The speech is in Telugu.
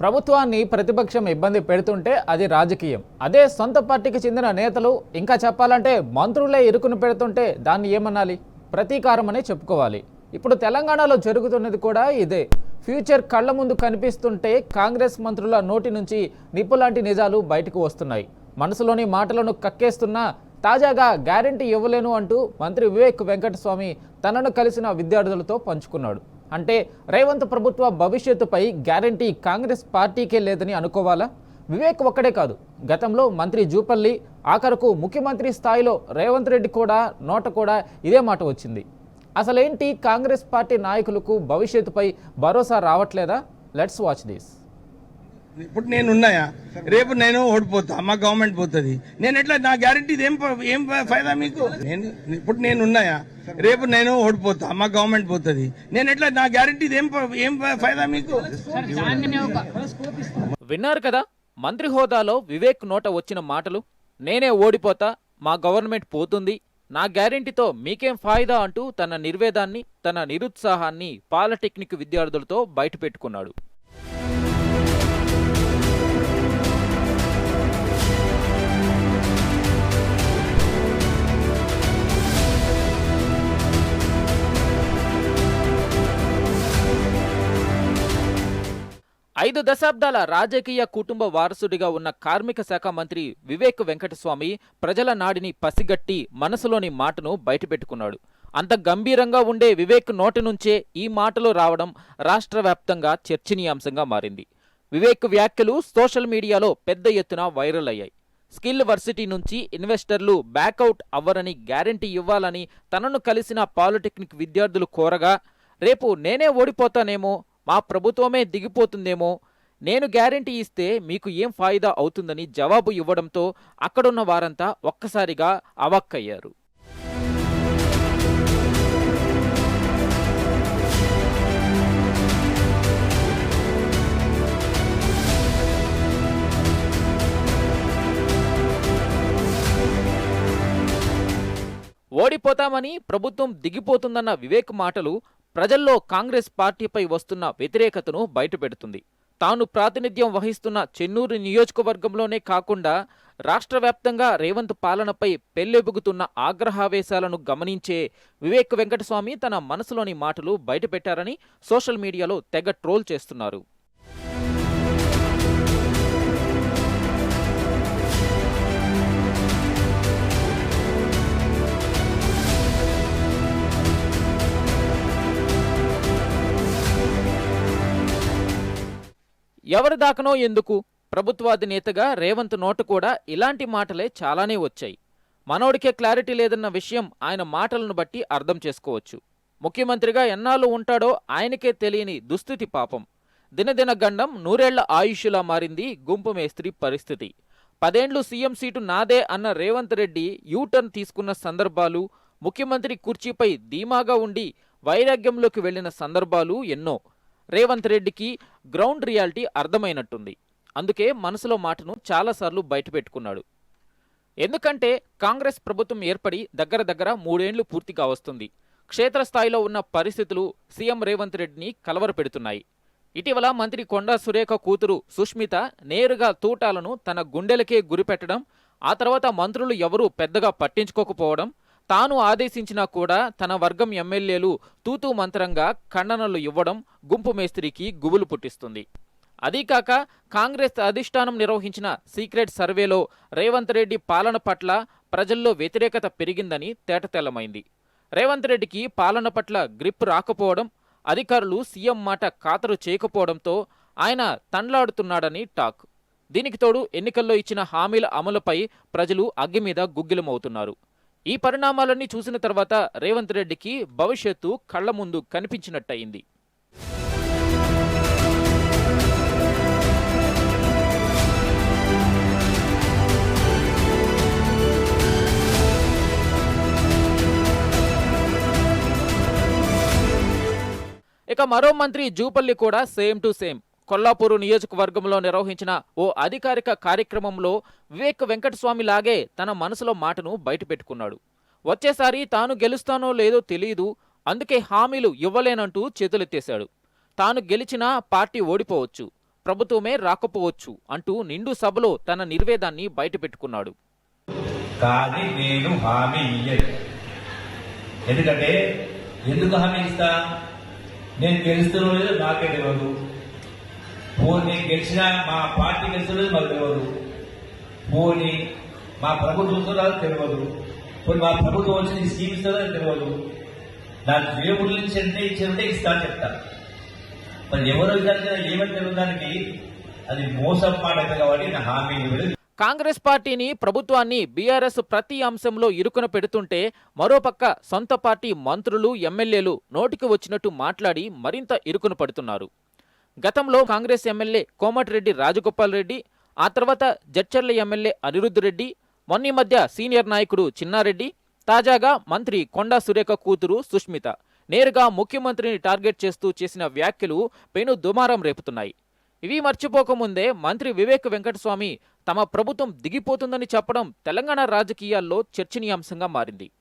ప్రభుత్వాన్ని ప్రతిపక్షం ఇబ్బంది పెడుతుంటే అది రాజకీయం. అదే సొంత పార్టీకి చెందిన నేతలు, ఇంకా చెప్పాలంటే మంత్రులే ఇరుకును పెడుతుంటే దాన్ని ఏమనాలి? ప్రతీకారం అనే చెప్పుకోవాలి. ఇప్పుడు తెలంగాణలో జరుగుతున్నది కూడా ఇదే. ఫ్యూచర్ కళ్ళ ముందు కనిపిస్తుంటే కాంగ్రెస్ మంత్రుల నోటి నుంచి నిప్పులాంటి నిజాలు బయటకు వస్తున్నాయి. మనసులోని మాటలను కక్కేస్తున్నా తాజాగా గ్యారెంటీ ఇవ్వలేను అంటూ మంత్రి వివేక్ వెంకటస్వామి తనను కలిసిన విద్యార్థులతో పంచుకున్నాడు. అంటే రేవంత్ ప్రభుత్వ భవిష్యత్తుపై గ్యారెంటీ కాంగ్రెస్ పార్టీకే లేదని అనుకోవాలా? వివేక్ ఒక్కడే కాదు, గతంలో మంత్రి జూపల్లి, ఆఖరకు ముఖ్యమంత్రి స్థాయిలో రేవంత్ రెడ్డి కూడా నోట కూడా ఇదే మాట వచ్చింది. అసలేంటి కాంగ్రెస్ పార్టీ నాయకులకు భవిష్యత్తుపై భరోసా రావట్లేదా? Let's watch this. ఇప్పుడు నేను ఉన్నాయా, రేపు నేను ఓడిపోతా, మా గవర్నమెంట్ పోతుంది, నేను ఎట్లా నా గ్యారెంటీ ఏం ఫైదా మీకు? ఇప్పుడు నేను ఉన్నాయా, రేపు నేను ఓడిపోతా, మా గవర్నమెంట్ పోతుంది, నేను ఎట్లా నా గ్యారెంటీ ఏం ఫైదా మీకు? విన్నారు కదా మంత్రి హోదాలో వివేక్ నోట వచ్చిన మాటలు. నేనే ఓడిపోతా, మా గవర్నమెంట్ పోతుంది, నా గ్యారెంటీతో మీకేం ఫాయిదా అంటూ తన నిర్వేదాన్ని, తన నిరుత్సాహాన్ని పాలిటెక్నిక్ విద్యార్థులతో బయటపెట్టుకున్నాడు. 5 దశాబ్దాల రాజకీయ కుటుంబ వారసుడిగా ఉన్న కార్మిక శాఖ మంత్రి వివేక్ వెంకటస్వామి ప్రజల నాడిని పసిగట్టి మనసులోని మాటను బయటపెట్టుకున్నాడు. అంత గంభీరంగా ఉండే వివేక్ నోటి నుంచే ఈ మాటలు రావడం రాష్ట్ర వ్యాప్తంగా చర్చనీయాంశంగా మారింది. వివేక్ వ్యాఖ్యలు సోషల్ మీడియాలో పెద్ద ఎత్తున వైరల్ అయ్యాయి. స్కిల్ వర్సిటీ నుంచి ఇన్వెస్టర్లు బ్యాకౌట్ అవ్వరని గ్యారెంటీ ఇవ్వాలని తనను కలిసిన పాలిటెక్నిక్ విద్యార్థులు కోరగా, రేపు నేనే ఓడిపోతానేమో, మా ప్రభుత్వమే దిగిపోతుందేమో, నేను గ్యారెంటీ ఇస్తే మీకు ఏం ఫాయిదా అవుతుందని జవాబు ఇవ్వడంతో అక్కడున్న వారంతా ఒక్కసారిగా అవాక్కయ్యారు. ఓడిపోతామని ప్రభుత్వం దిగిపోతుందన్న వివేక్ మాటలు ప్రజల్లో కాంగ్రెస్ పార్టీపై వస్తున్న వ్యతిరేకతను బయటపెడుతుంది. తాను ప్రాతినిధ్యం వహిస్తున్న చెన్నూరు నియోజకవర్గంలోనే కాకుండా రాష్ట్ర వ్యాప్తంగా రేవంత్ పాలనపై పెల్లెబుగుతున్న ఆగ్రహావేశాలను గమనించే వివేక్ వెంకటస్వామి తన మనసులోని మాటలు బయటపెట్టారని సోషల్ మీడియాలో తెగ ట్రోల్ చేస్తున్నారు. ఎవరి దాకనో ఎందుకు, ప్రభుత్వాధినేతగా రేవంత్ నోటు కూడా ఇలాంటి మాటలే చాలానే వచ్చాయి. మనోడికే క్లారిటీ లేదన్న విషయం ఆయన మాటలను బట్టి అర్థం చేసుకోవచ్చు. ముఖ్యమంత్రిగా ఎన్నాళ్ళు ఉంటాడో ఆయనకే తెలియని దుస్థితి పాపం. దినదిన గండం నూరేళ్ల ఆయుష్లా మారింది గుంపు మేస్త్రి పరిస్థితి. 10 ఏళ్లు సీఎం సీటు నాదే అన్న రేవంత్ రెడ్డి యూటర్న్ తీసుకున్న సందర్భాలు, ముఖ్యమంత్రి కుర్చీపై ధీమాగా ఉండి వైరాగ్యంలోకి వెళ్లిన సందర్భాలు ఎన్నో. రేవంత్ రెడ్డికి గ్రౌండ్ రియాలిటీ అర్థమైనట్టుంది. అందుకే మనసులో మాటను చాలాసార్లు బయటపెట్టుకున్నాడు. ఎందుకంటే కాంగ్రెస్ ప్రభుత్వం ఏర్పడి దగ్గర 3 ఏళ్లు పూర్తిగా వస్తుంది. క్షేత్రస్థాయిలో ఉన్న పరిస్థితులు సీఎం రేవంత్ రెడ్డిని కలవరపెడుతున్నాయి. ఇటీవల మంత్రి కొండా సురేఖ కూతురు సుష్మిత నేరుగా తూటాలను తన గుండెలకే గురిపెట్టడం, ఆ తర్వాత మంత్రులు ఎవరూ పెద్దగా పట్టించుకోకపోవడం, తాను ఆదేశించినా కూడా తన వర్గం ఎమ్మెల్యేలు తూతూ మంత్రంగా ఖండనలు ఇవ్వడం గుంపు మేస్త్రికి గుబులు పుట్టిస్తుంది. అదీకాక కాంగ్రెస్ అధిష్టానం నిర్వహించిన సీక్రెట్ సర్వేలో రేవంత్ రెడ్డి పాలన పట్ల ప్రజల్లో వ్యతిరేకత పెరిగిందని తేటతెల్లమైంది. రేవంత్ రెడ్డికి పాలన పట్ల గ్రిప్ రాకపోవడం, అధికారులు సీఎం మాట ఖాతరు చేయకపోవడంతో ఆయన తండ్లాడుతున్నాడని టాక్. దీనికి తోడు ఎన్నికల్లో ఇచ్చిన హామీల అమలుపై ప్రజలు అగ్గి మీద గుగ్గిలమవుతున్నారు. ఈ పరిణామాలన్నీ చూసిన తర్వాత రేవంత్ రెడ్డికి భవిష్యత్తు కళ్ల ముందు కనిపించినట్టయింది. ఇక మరో మంత్రి జూపల్లి కూడా సేమ్ టు సేమ్. కొల్లాపూరు నియోజకవర్గంలో నిర్వహించిన ఓ అధికారిక కార్యక్రమంలో వివేక్ వెంకటస్వామి లాగే తన మనసులో మాటను బయటపెట్టుకున్నాడు. వచ్చేసారి తాను గెలుస్తానో లేదో తెలియదు, అందుకే హామీలు ఇవ్వలేనంటూ చేతులెత్తేశాడు. తాను గెలిచినా పార్టీ ఓడిపోవచ్చు, ప్రభుత్వమే రాకపోవచ్చు అంటూ నిండు సభలో తన నిర్వేదాన్ని బయటపెట్టుకున్నాడు. కానీ నేను హామీ ఇయ్యను. ఎందుకంటే ఎందుకు హామీ ఇస్తా? నేను గెలుస్తున్న లేదు నాకే తెలియదు. పోనీ గెలిచినా మా పార్టీ గెలుస్తున్నది మాకు తెలియదు. పోనీ మా ప్రభుత్వం వస్తుందో తెలియదు. పోనీ మా ప్రభుత్వం వచ్చి స్కీమ్ ఇస్తుందో తెలియదు. నాకు దేవుడి నుంచి అంటే ఇచ్చారంటే ఇస్తా చెప్తా. మరి ఎవరో విధానం ఏమని తెలియడానికి అది మోసం మాట కాబట్టి నా హామీ ఇవ్వలేదు. కాంగ్రెస్ పార్టీని, ప్రభుత్వాన్ని బీఆర్ఎస్ ప్రతి అంశంలో ఇరుకున పెడుతుంటే మరోపక్క సొంత పార్టీ మంత్రులు, ఎమ్మెల్యేలు నోటికి వచ్చినట్టు మాట్లాడి మరింత ఇరుకున పడుతున్నారు. గతంలో కాంగ్రెస్ ఎమ్మెల్యే కోమటిరెడ్డి రాజగోపాల్ రెడ్డి, ఆ తర్వాత జడ్చర్ల ఎమ్మెల్యే అనిరుద్ధ్ రెడ్డి, మొన్నీ మధ్య సీనియర్ నాయకుడు చిన్నారెడ్డి, తాజాగా మంత్రి కొండా సురేఖ కూతురు సుష్మిత నేరుగా ముఖ్యమంత్రిని టార్గెట్ చేస్తూ చేసిన వ్యాఖ్యలు పెను దుమారం రేపుతున్నాయి. ఇవి మర్చిపోకముందే మంత్రి వివేక్ వెంకటస్వామి తమ ప్రభుత్వం దిగిపోతుందని చెప్పడం తెలంగాణ రాజకీయాల్లో చర్చనీయాంశంగా మారింది.